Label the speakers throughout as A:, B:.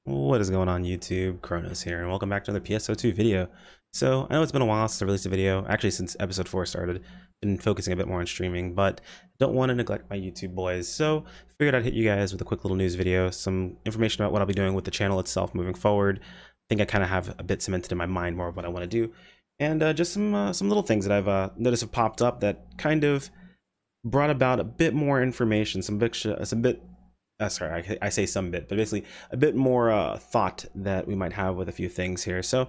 A: What is going on YouTube? Kronos here, and welcome back to another PSO2 video. So, I know it's been a while since I released a video, actually since episode 4 started. Been focusing a bit more on streaming, but don't want to neglect my YouTube boys, so figured I'd hit you guys with a quick little news video, some information about what I'll be doing with the channel itself moving forward. I think I kind of have a bit cemented in my mind more of what I want to do, and just some little things that I've noticed have popped up that kind of brought about a bit more information, sorry, I say some bit, but basically a bit more thought that we might have with a few things here. So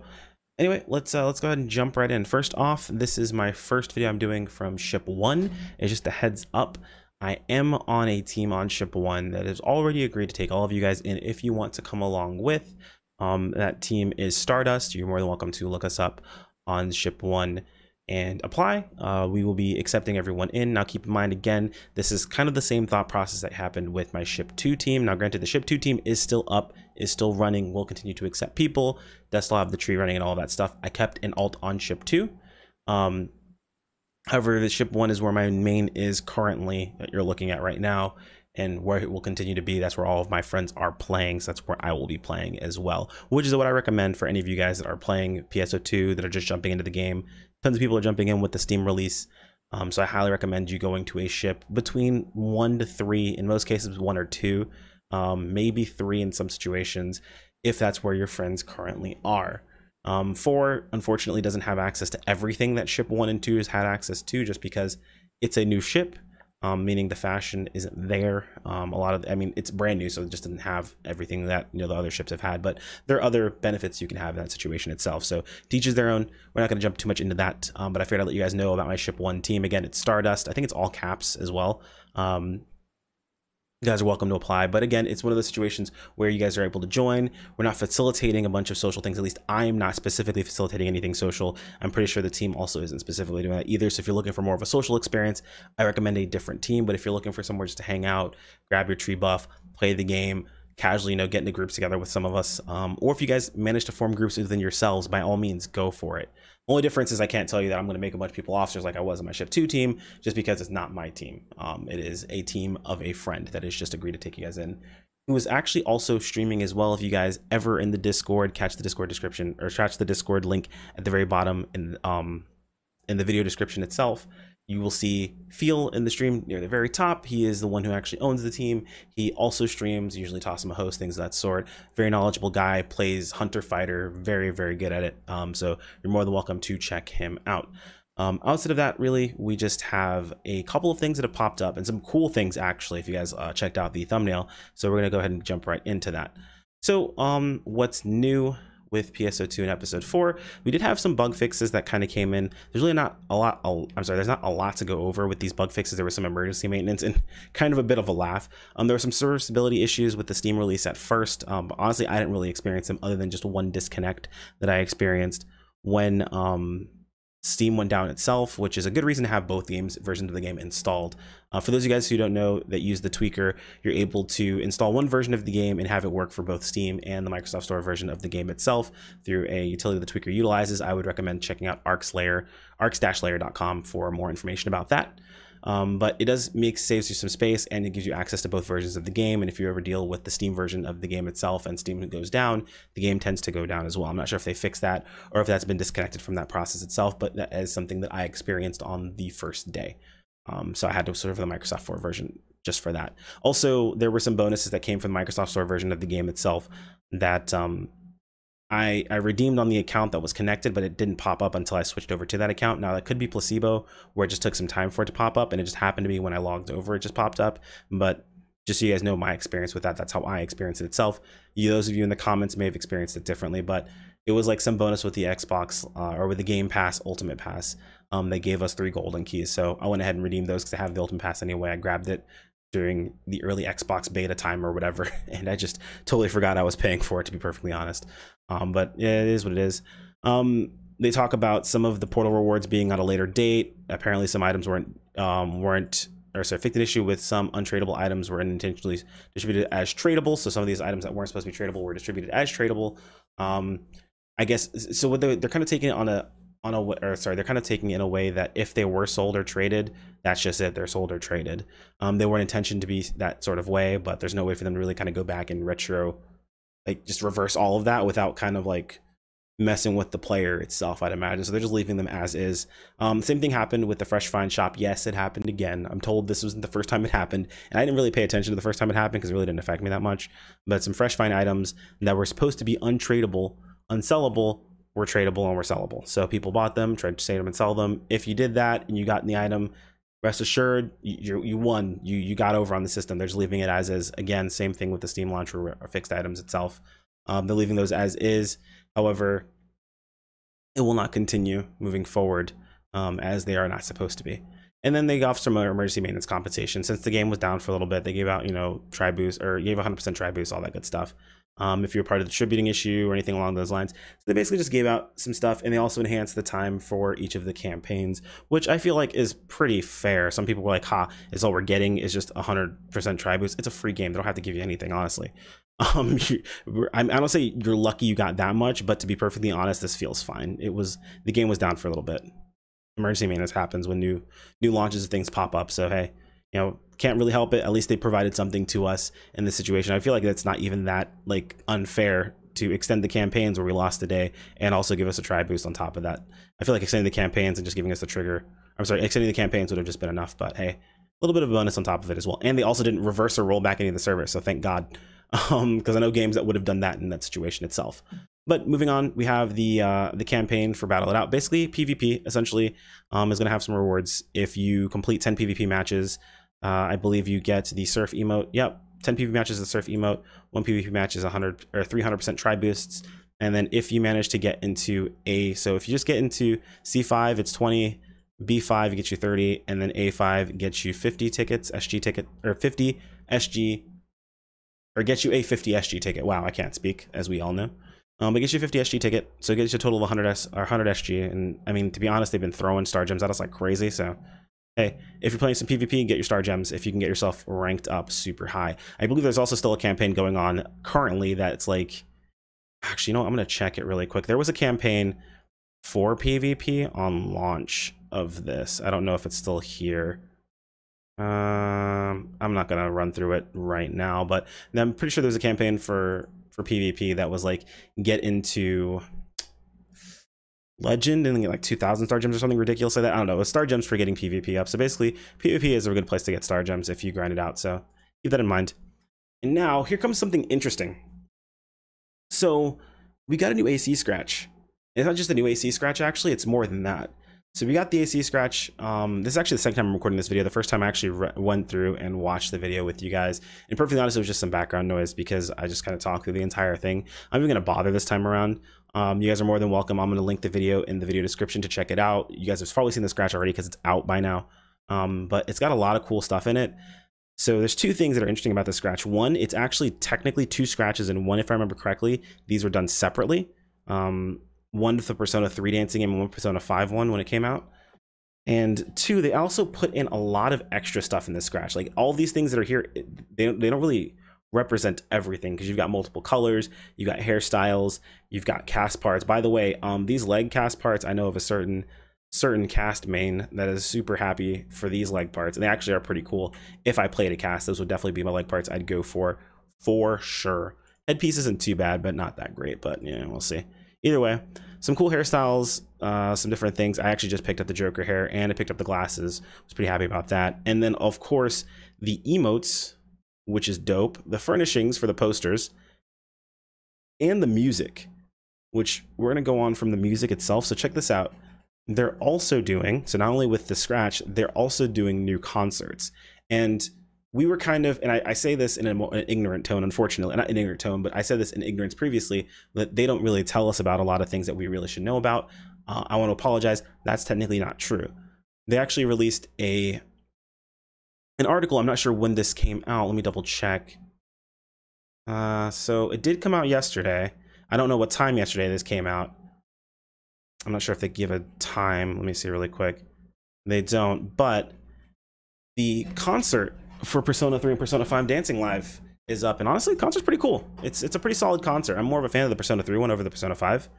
A: anyway, let's go ahead and jump right in. First off, this is my first video I'm doing from Ship 1. It's just a heads up. I am on a team on Ship 1 that has already agreed to take all of you guys in if you want to come along with. That team is Stardust. You're more than welcome to look us up on Ship 1 and apply. We will be accepting everyone in. Now keep in mind, again, this is kind of the same thought process that happened with my Ship 2 team. Now granted, the Ship 2 team is still up, is still running, will continue to accept people, does still have the tree running and all that stuff. I kept an alt on Ship 2. However, the Ship 1 is where my main is currently, that you're looking at right now, and where it will continue to be. That's where all of my friends are playing, so that's where I will be playing as well, which is what I recommend for any of you guys that are playing PSO2, that are just jumping into the game. Tons of people are jumping in with the Steam release, so I highly recommend you going to a ship between 1 to 3, in most cases 1 or 2, maybe 3 in some situations, if that's where your friends currently are. 4 unfortunately doesn't have access to everything that Ship 1 and 2 has had access to, just because it's a new ship, meaning the fashion isn't there. I mean, it's brand new, so it just doesn't have everything that the other ships have had, but there are other benefits you can have in that situation itself. So teaches their own. We're not going to jump too much into that, but I figured I'd let you guys know about my Ship 1 team. Again, it's Stardust. I think it's all caps as well. You guys are welcome to apply, but again, it's one of those situations where you guys are able to join. We're not facilitating a bunch of social things. At least I am not specifically facilitating anything social. I'm pretty sure the team also isn't specifically doing that either. So if you're looking for more of a social experience, I recommend a different team. But if you're looking for somewhere just to hang out, grab your tree buff, play the game casually, get into groups together with some of us, or if you guys manage to form groups within yourselves, by all means, go for it. Only difference is I can't tell you that I'm going to make a bunch of people officers like I was in my Ship 2 team, just because it's not my team. It is a team of a friend that has just agreed to take you guys in, who is actually also streaming as well. If you guys ever in the Discord, catch the Discord description, or catch the Discord link at the very bottom in the video description itself, you will see Phil in the stream near the very top. He is the one who actually owns the team. He also streams, usually toss him a host, things of that sort. Very knowledgeable guy, plays Hunter Fighter, very, very good at it. So you're more than welcome to check him out. Outside of that, really, we just have a couple of things that have popped up, and some cool things, actually, if you guys checked out the thumbnail. So we're going to go ahead and jump right into that. So what's new with PSO2 in episode 4, we did have some bug fixes that kind of came in. There's really not a lot, there's not a lot to go over with these bug fixes. There was some emergency maintenance and kind of a bit of a laugh. There were some serviceability issues with the Steam release at first. Honestly, I didn't really experience them other than just one disconnect that I experienced when Steam went down itself, which is a good reason to have both versions of the game installed. For those of you guys who don't know that use the tweaker, you're able to install one version of the game and have it work for both Steam and the Microsoft Store version of the game itself through a utility the tweaker utilizes. I would recommend checking out arcs-layer.com for more information about that. But it does saves you some space, and it gives you access to both versions of the game. And if you ever deal with the Steam version of the game itself and Steam goes down, the game tends to go down as well. I'm not sure if they fixed that or if that's been disconnected from that process itself, but that is something that I experienced on the first day. So I had to serve the Microsoft Store version just for that. Also, there were some bonuses that came from the Microsoft Store version of the game itself that I redeemed on the account that was connected, but it didn't pop up until I switched over to that account. Now that could be placebo, where it just took some time for it to pop up, and it just happened to be when I logged over, it just popped up. But just so you guys know my experience with that, that's how I experienced it itself. Those of you in the comments may have experienced it differently, but it was like some bonus with the Xbox or with the Game Pass Ultimate Pass. They gave us 3 golden keys, so I went ahead and redeemed those because I have the Ultimate Pass anyway. I grabbed it during the early Xbox beta time or whatever, and I just totally forgot I was paying for it, to be perfectly honest. But yeah, it is what it is. They talk about some of the portal rewards being on a later date. Apparently some items fixed an issue with some untradable items were unintentionally distributed as tradable. So some of these items that weren't supposed to be tradable were distributed as tradable. I guess so. What they're kind of taking it they're kind of taking it in a way that if they were sold or traded, that's just it. They're sold or traded. They weren't intentioned to be that sort of way, but there's no way for them to really kind of go back and like just reverse all of that without kind of like messing with the player itself, I'd imagine. So they're just leaving them as is. Same thing happened with the Fresh Find shop. Yes, it happened again. I'm told this wasn't the first time it happened, and I didn't really pay attention to the first time it happened because it really didn't affect me that much. But some Fresh Find items that were supposed to be untradeable, unsellable, were tradable and were sellable. So people bought them, tried to trade them and sell them. If you did that and you got in the item, rest assured, you won. You got over on the system. They're just leaving it as is. Again, same thing with the Steam launcher or fixed items itself. They're leaving those as is. However, it will not continue moving forward as they are not supposed to be. And then they got some emergency maintenance compensation. Since the game was down for a little bit, they gave out, try boost, or gave 100% try boost, all that good stuff. If you're part of the distributing issue or anything along those lines. So they basically just gave out some stuff, and they also enhanced the time for each of the campaigns, which I feel like is pretty fair. Some people were like, it's all we're getting is just 100% try boost. It's a free game. They don't have to give you anything, honestly. I don't say you're lucky you got that much, but to be perfectly honest, this feels fine. The game was down for a little bit. Emergency maintenance happens when new launches of things pop up. So hey, can't really help it. At least they provided something to us in this situation. I feel like that's not even that like unfair to extend the campaigns where we lost the day and also give us a try boost on top of that. I feel like extending the campaigns and just giving us the trigger. I'm sorry, extending the campaigns would have just been enough, but hey, a little bit of a bonus on top of it as well. And they also didn't reverse or roll back any of the servers, so thank God. Because I know games that would have done that in that situation itself. But moving on, we have the campaign for Battle It Out. Basically, PvP essentially is going to have some rewards. If you complete 10 PvP matches, I believe you get the Surf emote. Yep, 10 PvP matches the Surf emote. 1 PvP match is 100 or 300% try boosts. And then if you manage to get into so if you just get into C5, it's 20. B5 gets you 30, and then A5 gets you 50 tickets, SG ticket, or 50 SG. Or get you a 50 SG ticket. Wow, I can't speak, as we all know. But gets you a 50 SG ticket, so it gets you a total of 100 SG. And I mean, to be honest, they've been throwing star gems at us like crazy. So, hey, if you're playing some PvP, get your star gems if you can get yourself ranked up super high. I believe there's also still a campaign going on currently that's like, actually, I'm gonna check it really quick. There was a campaign for PvP on launch of this. I don't know if it's still here. I'm not gonna run through it right now, but I'm pretty sure there's a campaign for PvP that was like get into Legend and get like 2,000 star gems or something ridiculous like that. I don't know. It's star gems for getting PvP up. So basically, PvP is a good place to get star gems if you grind it out. So keep that in mind. And now here comes something interesting. So we got a new AC scratch. It's not just a new AC scratch, actually. It's more than that. So we got the AC scratch. This is actually the second time I'm recording this video. The first time I actually went through and watched the video with you guys. And perfectly honest, it was just some background noise because I just kind of talked through the entire thing. I'm even going to bother this time around. You guys are more than welcome. I'm going to link the video in the video description to check it out. You guys have probably seen the scratch already because it's out by now. But it's got a lot of cool stuff in it. So there's two things that are interesting about the scratch. One, it's actually technically 2 scratches in one, if I remember correctly. These were done separately. One with the Persona 3 dancing game and one Persona 5 one when it came out. And 2, they also put in a lot of extra stuff in this scratch. Like all these things that are here, they don't really represent everything because you've got multiple colors, you've got hairstyles, you've got cast parts. By the way, these leg cast parts, I know of a certain cast main that is super happy for these leg parts, and they actually are pretty cool. If I played a cast, those would definitely be my leg parts I'd go for sure. Headpiece isn't too bad, but not that great, but yeah, we'll see. Either way, some cool hairstyles, some different things. I actually just picked up the Joker hair and I picked up the glasses. I was pretty happy about that. And then, of course, the emotes, which is dope. The furnishings for the posters. And the music, which we're going to go on from the music itself. So check this out. They're also doing, so not only with the scratch, they're also doing new concerts. And we were kind of, and I say this in an ignorant tone, unfortunately, not an ignorant tone, but I said this in ignorance previously, that they don't really tell us about a lot of things that we really should know about. I want to apologize. That's technically not true. They actually released an article. I'm not sure when this came out. Let me double check. So it did come out yesterday. I don't know what time yesterday this came out. I'm not sure if they give a time. Let me see really quick. They don't, but the concert for Persona 3 and Persona 5 Dancing Live is up, and honestly, the concert's pretty cool. It's a pretty solid concert. I'm more of a fan of the Persona 3 one over the Persona 5.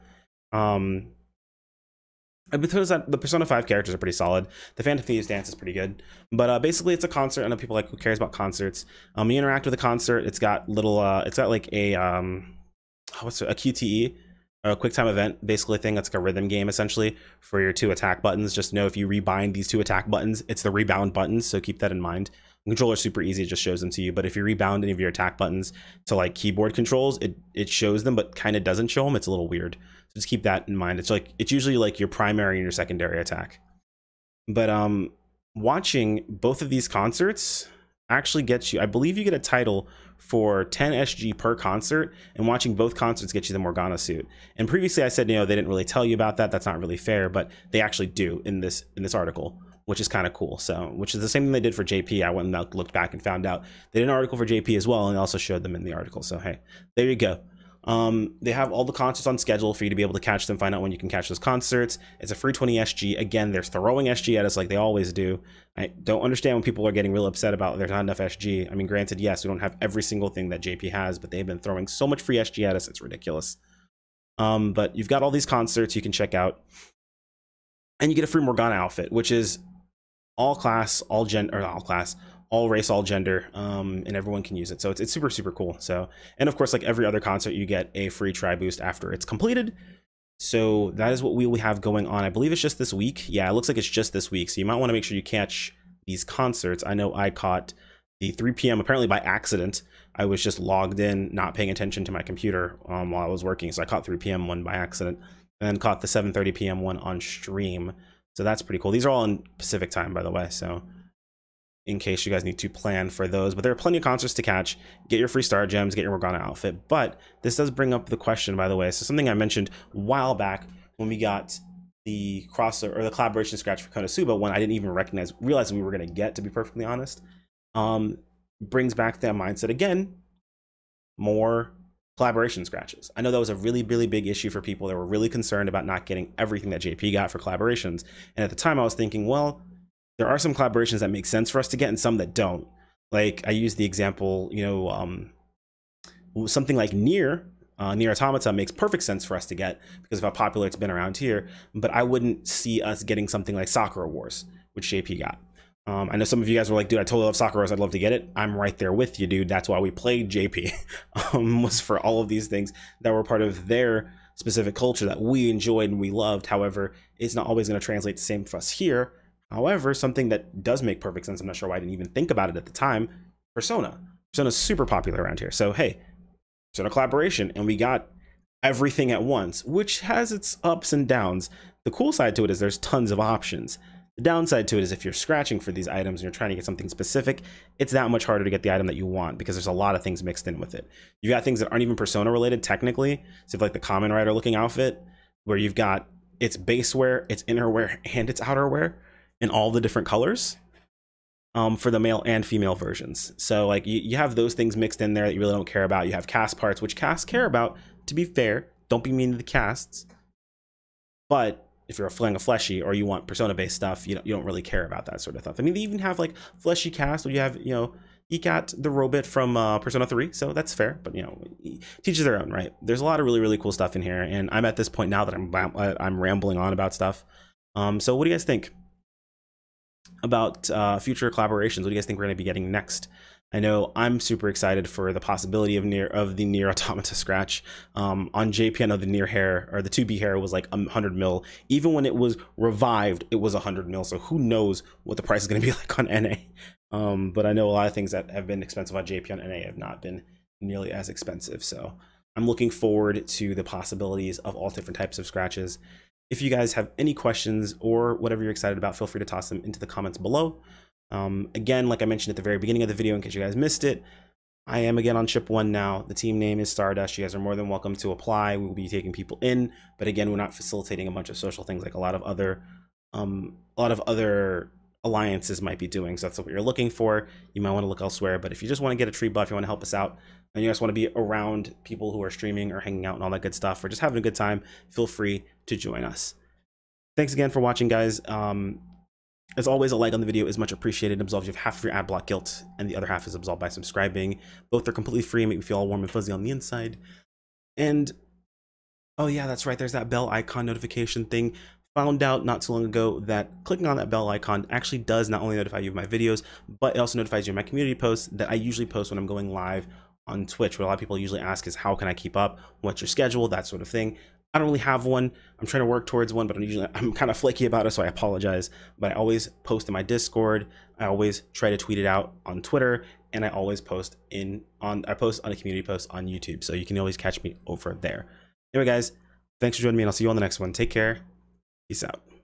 A: Because the Persona 5 characters are pretty solid. The Phantom Thieves dance is pretty good. But basically, it's a concert. I know people like who cares about concerts. You interact with the concert. It's got little. It's got like a what's a QTE, a quick time event basically thing. That's like a rhythm game essentially for your 2 attack buttons. Just know if you rebind these 2 attack buttons, it's the rebound buttons, so keep that in mind. The controller's super easy, it just shows them to you, but if you rebound any of your attack buttons to like keyboard controls, it shows them but kind of doesn't show them. It's a little weird, so just keep that in mind. It's usually like your primary and your secondary attack. But watching both of these concerts actually gets you, I believe you get a title for 10 SG per concert, and watching both concerts gets you the Morgana suit. And previously I said, you know, they didn't really tell you about that. That's not really fair, but they actually do in this article, which is kind of cool. So, which is the same thing they did for JP. I went and looked back and found out they did an article for JP as well, and also showed them in the article. So hey, there you go. They have all the concerts on schedule for you to be able to catch them, find out when you can catch those concerts. It's a free 20 SG. Again, they're throwing SG at us like they always do. I don't understand when people are getting real upset about there's not enough SG. I mean, granted, yes, we don't have every single thing that JP has, but they've been throwing so much free SG at us, it's ridiculous. But you've got all these concerts you can check out, and you get a free Morgana outfit, which is all class, all gender, or all class, all race, all gender, and everyone can use it. So it's super, super cool. So, and of course, like every other concert, you get a free try boost after it's completed. So that is what we will have going on. I believe it's just this week. Yeah, it looks like it's just this week. So you might want to make sure you catch these concerts. I know I caught the 3 p.m. apparently by accident. I was just logged in, not paying attention to my computer while I was working. So I caught 3 p.m. one by accident, and then caught the 7:30 p.m. one on stream. So that's pretty cool. These are all in Pacific time, by the way. So in case you guys need to plan for those, but there are plenty of concerts to catch. Get your free star gems, get your Morgana outfit. But this does bring up the question, by the way. So something I mentioned a while back when we got the crossover or the collaboration scratch for Konosuba, one I didn't even realize we were going to get, to be perfectly honest, brings back that mindset again. More collaboration scratches. I know that was a really, really big issue for people that were really concerned about not getting everything that JP got for collaborations. And at the time I was thinking, well, there are some collaborations that make sense for us to get and some that don't. Like I used the example, you know, something like Nier Automata makes perfect sense for us to get because of how popular it's been around here, but I wouldn't see us getting something like Sakura Wars, which JP got. I know some of you guys were like, dude, I totally love Sakura Wars, I'd love to get it. I'm right there with you, dude. That's why we played JP, was for all of these things that were part of their specific culture that we enjoyed and we loved. However, it's not always going to translate the same for us here. However, something that does make perfect sense, I'm not sure why I didn't even think about it at the time, Persona. Persona's super popular around here. So hey, Persona collaboration, and we got everything at once, which has its ups and downs. The cool side to it is there's tons of options. The downside to it is if you're scratching for these items and you're trying to get something specific, it's that much harder to get the item that you want because there's a lot of things mixed in with it. You've got things that aren't even Persona related technically. So like the Kamen Rider looking outfit, where you've got its base wear, its inner wear, and its outer wear in all the different colors for the male and female versions. So like you have those things mixed in there that you really don't care about. You have cast parts, which casts care about, to be fair. Don't be mean to the casts. But if you're a fleshy or you want Persona based stuff, you don't really care about that sort of stuff. I mean, they even have like fleshy cast where you have, you know, you got the robot from Persona 3, so that's fair, but you know, teach their own, right? There's a lot of really, really cool stuff in here, and I'm at this point now that I'm rambling on about stuff. So what do you guys think about future collaborations? What do you guys think we're going to be getting next? I know I'm super excited for the possibility of the Nier Automata scratch. On JP, I know the Nier hair, or the 2B hair, was like 100 mil. Even when it was revived, it was 100 mil. So who knows what the price is going to be like on NA. But I know a lot of things that have been expensive on JP on NA have not been nearly as expensive. So I'm looking forward to the possibilities of all different types of scratches. If you guys have any questions or whatever you're excited about, feel free to toss them into the comments below. Again, like I mentioned at the very beginning of the video, in case you guys missed it, I am again on ship 1 now. The team name is Stardust. You guys are more than welcome to apply. We will be taking people in, but again, we're not facilitating a bunch of social things like a lot of other alliances might be doing. So that's what you're looking for. You might want to look elsewhere, but if you just want to get a tree buff, you want to help us out, and you just want to be around people who are streaming or hanging out and all that good stuff, or just having a good time, feel free to join us. Thanks again for watching, guys. As always, a like on the video is much appreciated. It absolves you of half of your ad block guilt, and the other half is absolved by subscribing. Both are completely free and make me feel all warm and fuzzy on the inside. And oh yeah, that's right, there's that bell icon notification thing. Found out not too long ago that clicking on that bell icon actually does not only notify you of my videos, but it also notifies you of my community posts that I usually post when I'm going live on Twitch. What a lot of people usually ask is, how can I keep up? What's your schedule? That sort of thing. I don't really have one. I'm trying to work towards one, but I'm kind of flaky about it, so I apologize. But I always post in my Discord. I always try to tweet it out on Twitter, and I always post on a community post on YouTube. So you can always catch me over there. Anyway, guys, thanks for joining me, and I'll see you on the next one. Take care. Peace out.